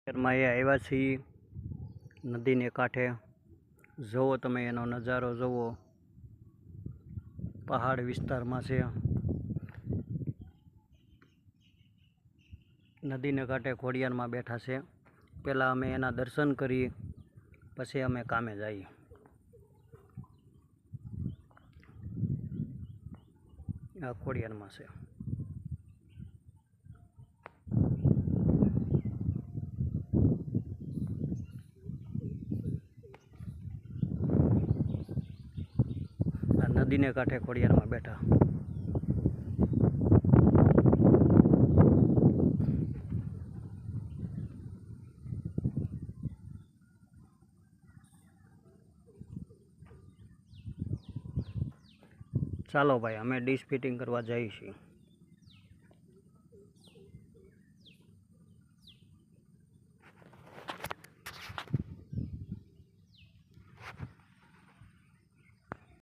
શહેરમાં એ આવ્યા છીએ નદીને કાંઠે। જુઓ તમે એનો નજારો જુઓ, પહાડ વિસ્તારમાં છે। નદીને કાંઠે ખોડિયારમાં બેઠા છે। પહેલાં અમે એના દર્શન કરી પછી અમે કામે જઈએ। આ ખોડિયારમાં છે। नदी ने कांठे खोडियार में बैठा। चलो भाई अमे डिश फिटिंग करवा जाइए।